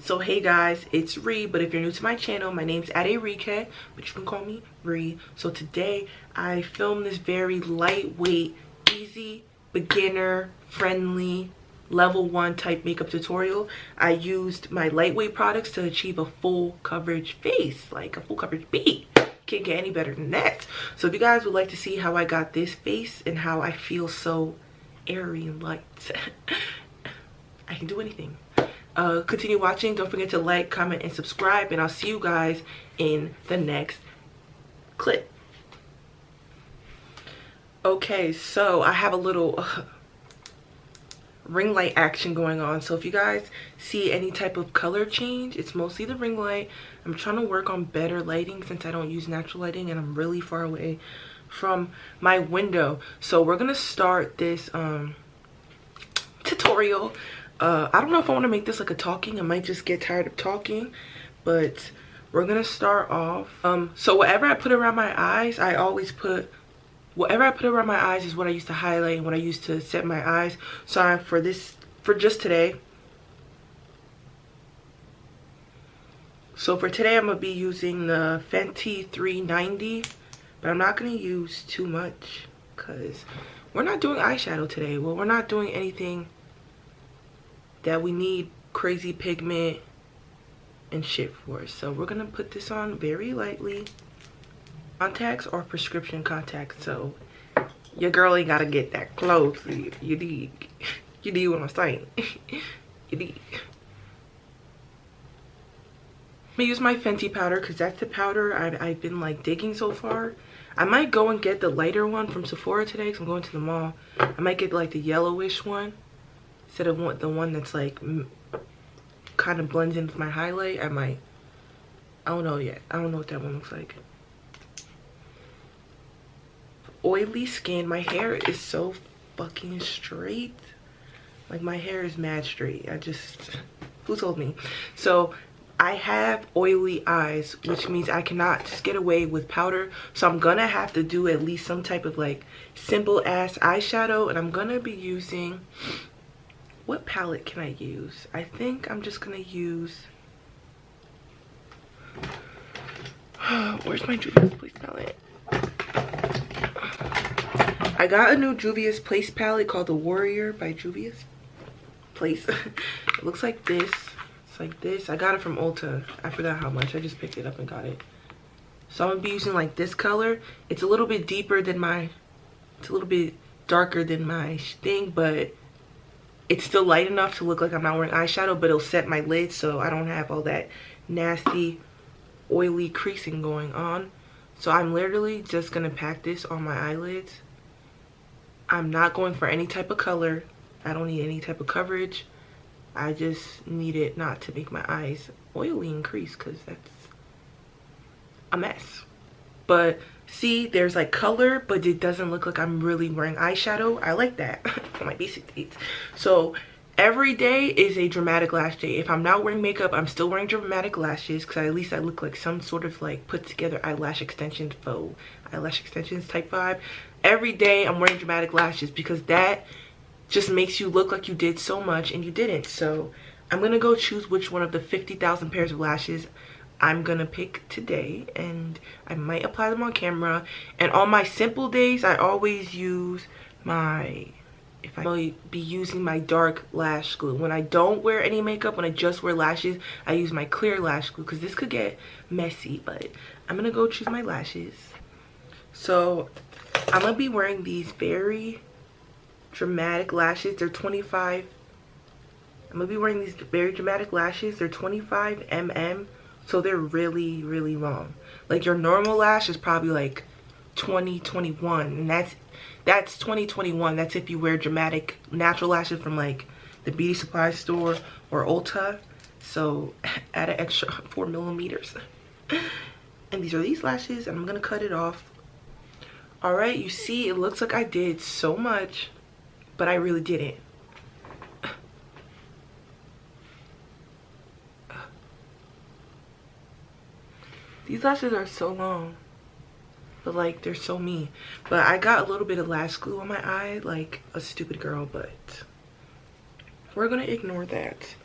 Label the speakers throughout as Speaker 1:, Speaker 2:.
Speaker 1: So hey guys, it's Ree, but if you're new to my channel, my name's ADERIYIKE, but you can call me Ree. So today I filmed this very lightweight, easy, beginner friendly level 1 type makeup tutorial. I used my lightweight products to achieve a full coverage face, like a full coverage beat. Can't get any better than that. So if you guys would like to see how I got this face and how I feel so airy and light, I can do anything. Continue watching. Don't forget to like, comment, and subscribe, and I'll see you guys in the next clip. Okay, so I have a little ring light action going on. So if you guys see any type of color change, it's mostly the ring light. I'm trying to work on better lighting since I don't use natural lighting and I'm really far away from my window. So we're gonna start this tutorial. I don't know if I want to make this like a talking. I might just get tired of talking, but we're gonna start off. So whatever I put around my eyes, I always put whatever I put around my eyes is what I used to highlight and what I used to set my eyes. So for just today. So for today, I'm gonna be using the Fenty 390, but I'm not gonna use too much because we're not doing eyeshadow today. Well, we're not doing anything that we need crazy pigment and shit for. So we're gonna put this on very lightly. Contacts or prescription contacts, so your girl ain't gotta get that close. You dig what I'm saying. You dig. I'm gonna use my Fenty powder because that's the powder I've been like digging so far. I might go and get the lighter one from Sephora today because I'm going to the mall. I might get like the yellowish one instead of the one that's like kind of blends in with my highlight. I don't know yet. I don't know what that one looks like. Oily skin. My hair is so fucking straight. Like my hair is mad straight. Who told me? So I have oily eyes, which means I cannot just get away with powder. So I'm gonna have to do at least some type of like simple ass eyeshadow, and I'm gonna be using, what palette can I use? I think I'm just gonna use, where's my Juvia's Place palette? I got a new Juvia's Place palette called the Warrior by Juvia's Place. It looks like this. It's like this. I got it from Ulta. I forgot how much. I just picked it up and got it. So I'm gonna be using like this color. It's a little bit deeper than it's a little bit darker than my thing, but it's still light enough to look like I'm not wearing eyeshadow, but it'll set my lids so I don't have all that nasty, oily creasing going on. So I'm literally just gonna pack this on my eyelids. I'm not going for any type of color. I don't need any type of coverage. I just need it not to make my eyes oily and crease because that's a mess. But see, there's like color, but it doesn't look like I'm really wearing eyeshadow. I like that on my basic days. So every day is a dramatic lash day. If I'm not wearing makeup, I'm still wearing dramatic lashes because at least I look like some sort of like put together eyelash extensions, faux eyelash extensions type vibe. Every day I'm wearing dramatic lashes because that just makes you look like you did so much and you didn't. So I'm gonna go choose which one of the 50,000 pairs of lashes I'm gonna pick today, and I might apply them on camera. And on my simple days, I always use if I really be using my dark lash glue. When I don't wear any makeup, when I just wear lashes, I use my clear lash glue because this could get messy. But I'm gonna go choose my lashes. So I'm gonna be wearing these very dramatic lashes. They're 25. I'm gonna be wearing these very dramatic lashes. They're 25 mm, so they're really, really long. Like your normal lash is probably like 20, 21, and that's 20, 21. That's if you wear dramatic natural lashes from like the beauty supply store or Ulta. So add an extra 4 millimeters. And these are these lashes, and I'm gonna cut it off. All right, you see, it looks like I did so much, but I really didn't. These lashes are so long, but like they're so me. But I got a little bit of lash glue on my eye like a stupid girl, but we're gonna ignore that.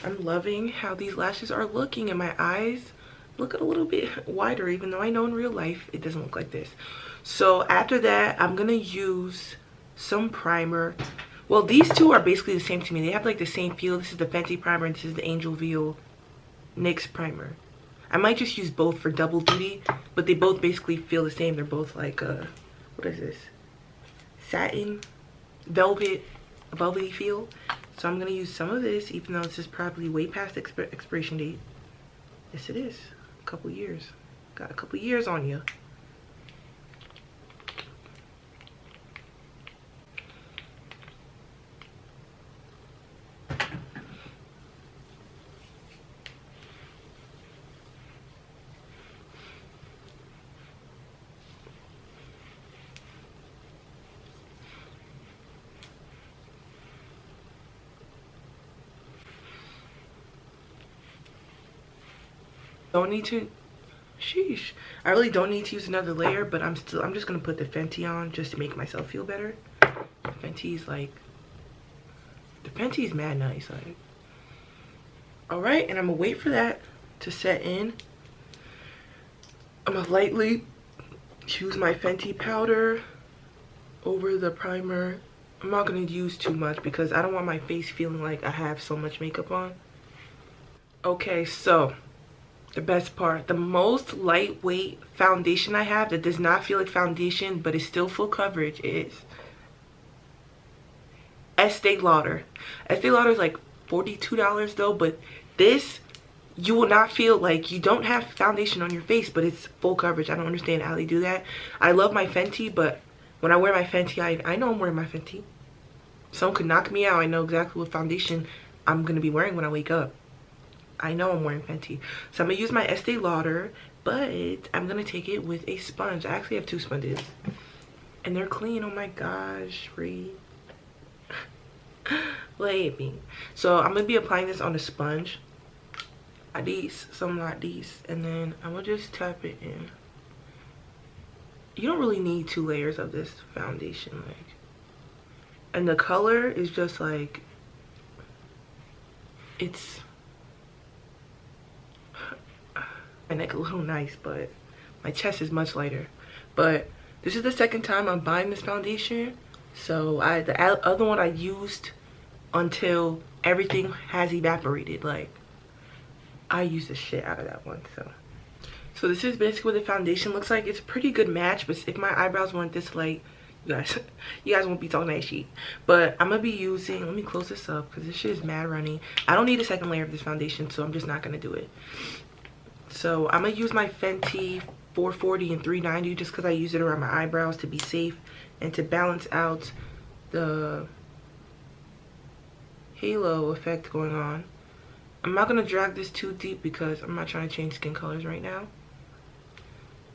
Speaker 1: I'm loving how these lashes are looking, and my eyes look a little bit wider, even though I know in real life it doesn't look like this. So after that, I'm gonna use some primer. Well, these two are basically the same to me. They have like the same feel. This is the Fenty primer and this is the Angel Veil NYX primer. I might just use both for double duty, but they both basically feel the same. They're both like what is this? Satin, velvet, velvety feel. So I'm gonna use some of this, even though this is probably way past expiration date. Yes, it is. A couple years. Got a couple years on you. Don't need to, sheesh. I really don't need to use another layer, but I'm just gonna put the Fenty on just to make myself feel better. The Fenty's mad nice, like. All right, and I'm gonna wait for that to set in. I'm gonna lightly use my Fenty powder over the primer. I'm not gonna use too much because I don't want my face feeling like I have so much makeup on. Okay, so the best part, the most lightweight foundation I have that does not feel like foundation but is still full coverage is Estee Lauder. Estee Lauder is like $42 though, but this, you will not feel like you don't have foundation on your face, but it's full coverage. I don't understand how they do that. I love my Fenty, but when I wear my Fenty, I know I'm wearing my Fenty. Someone could knock me out. I know exactly what foundation I'm gonna be wearing when I wake up. I know I'm wearing Fenty. So I'm gonna use my Estee Lauder, but I'm gonna take it with a sponge. I actually have two sponges and they're clean. Oh my gosh, free. Let me. So I'm gonna be applying this on a sponge. These, some like these, and then I'm gonna just tap it in. You don't really need 2 layers of this foundation, like, and the color is just like, it's, my neck a little nice, but my chest is much lighter. But this is the second time I'm buying this foundation. So the other one I used until everything has evaporated. Like, I used the shit out of that one. So this is basically what the foundation looks like. It's a pretty good match, but if my eyebrows weren't this light, you guys won't be talking that shit. But I'm gonna be using, let me close this up because this shit is mad runny. I don't need a second layer of this foundation, so I'm just not gonna do it. So I'm gonna use my Fenty 440 and 390 just because I use it around my eyebrows to be safe and to balance out the halo effect going on. I'm not gonna drag this too deep because I'm not trying to change skin colors right now.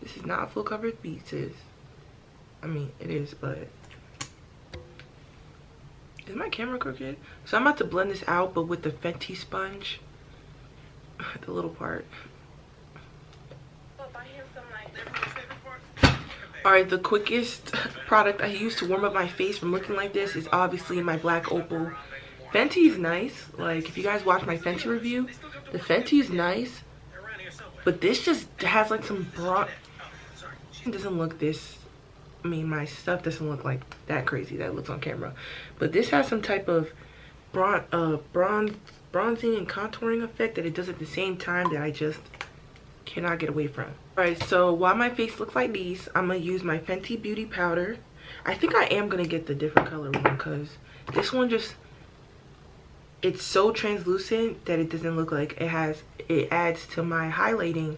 Speaker 1: This is not full coverage pieces. I mean, it is, but is my camera crooked? So I'm about to blend this out, but with the Fenty sponge, the little part. Alright, the quickest product I use to warm up my face from looking like this is obviously my Black Opal. Fenty is nice. Like, if you guys watch my Fenty review, the Fenty is nice. But this just has like some bronze. It doesn't look this. I mean, my stuff doesn't look like that crazy that it looks on camera. But this has some type of bronzing and contouring effect that it does at the same time that I just cannot get away from. Alright, so while my face looks like these, I'm going to use my Fenty Beauty Powder. I think I am going to get the different color one because this one just, it's so translucent that it doesn't look like it has, it adds to my highlighting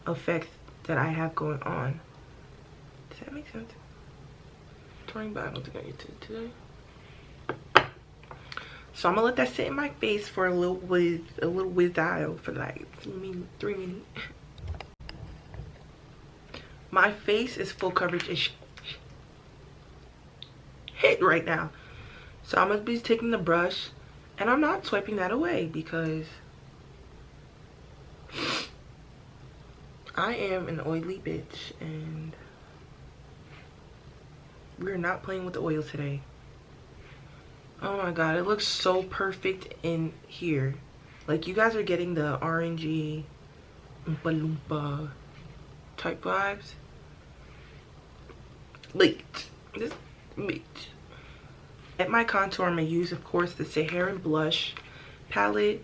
Speaker 1: effect that I have going on. Does that make sense? Touring, but I don't think I get to it today. So I'm gonna let that sit in my face for a little while for like 3 minutes. My face is full coverage ish hit right now. So I'm gonna be taking the brush and I'm not swiping that away because I am an oily bitch and we're not playing with the oil today. Oh my god, it looks so perfect in here. Like, you guys are getting the orangey Oompa Loompa type vibes. Like, this bitch. At my contour, I'm gonna use, of course, the Sahara Blush palette.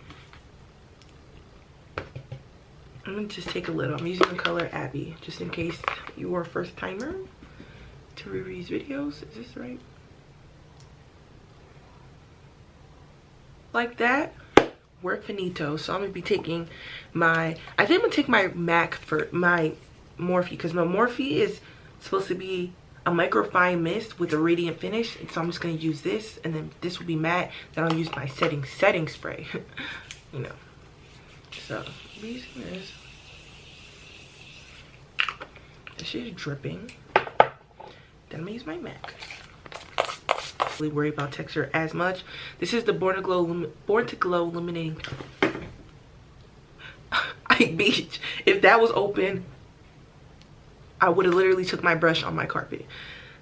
Speaker 1: I'm gonna just take a little. I'm using the color Abby, just in case you are a first timer to review these videos. Is this right? Like that. We're finito. So I'm gonna be taking my, I think I'm gonna take my MAC for my Morphe, because my Morphe is supposed to be a microfine mist with a radiant finish, and so I'm just gonna use this, and then this will be matte. Then I'll use my setting spray. You know, so I'll be using this. This shit is dripping. Then I'm gonna use my MAC. Really worry about texture as much. This is the Born to Glow illuminating. Beach. If that was open, I would have literally took my brush on my carpet.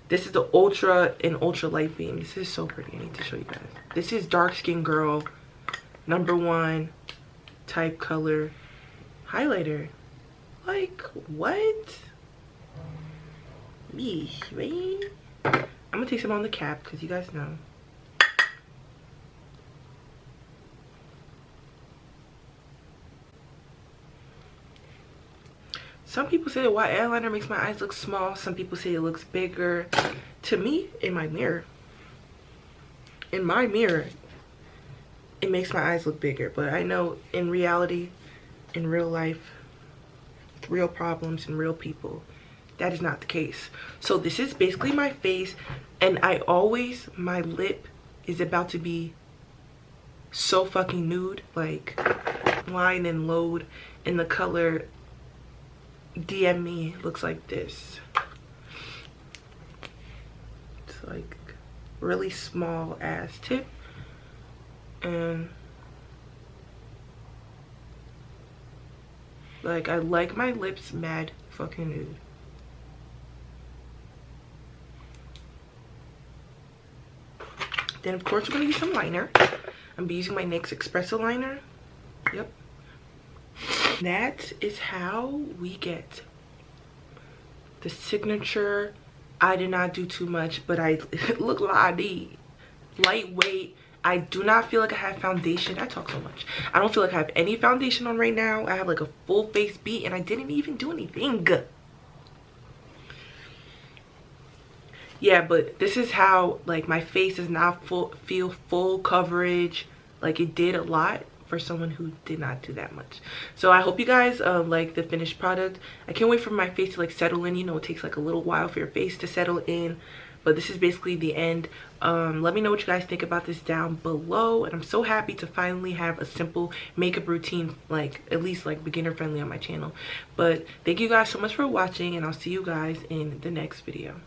Speaker 1: This is the Ultra and Ultra Light Beam. This is so pretty. I need to show you guys. This is Dark Skin Girl #1 type color highlighter. Like, what? Yeesh, right? I'm gonna take some on the cap because you guys know. Some people say that white eyeliner makes my eyes look small. Some people say it looks bigger. To me, in my mirror, it makes my eyes look bigger. But I know in reality, in real life, with real problems and real people, that is not the case. So this is basically my face, and my lip is about to be so fucking nude, like line and load, in the color DM me. Looks like this. It's like really small ass tip, and like I like my lips mad fucking nude. Then of course we're gonna use some liner. I'm gonna be using my NYX Espresso liner. Yep. That is how we get the signature. I did not do too much, but I look like I did. Lightweight. I do not feel like I have foundation. I talk so much. I don't feel like I have any foundation on right now. I have like a full face beat, and I didn't even do anything. Yeah, but this is how like my face does not feel full coverage. Like, it did a lot for someone who did not do that much. So I hope you guys like the finished product. I can't wait for my face to like settle in. You know, it takes like a little while for your face to settle in, but this is basically the end. Let me know what you guys think about this down below, and I'm so happy to finally have a simple makeup routine, like at least like beginner friendly, on my channel. But thank you guys so much for watching, and I'll see you guys in the next video.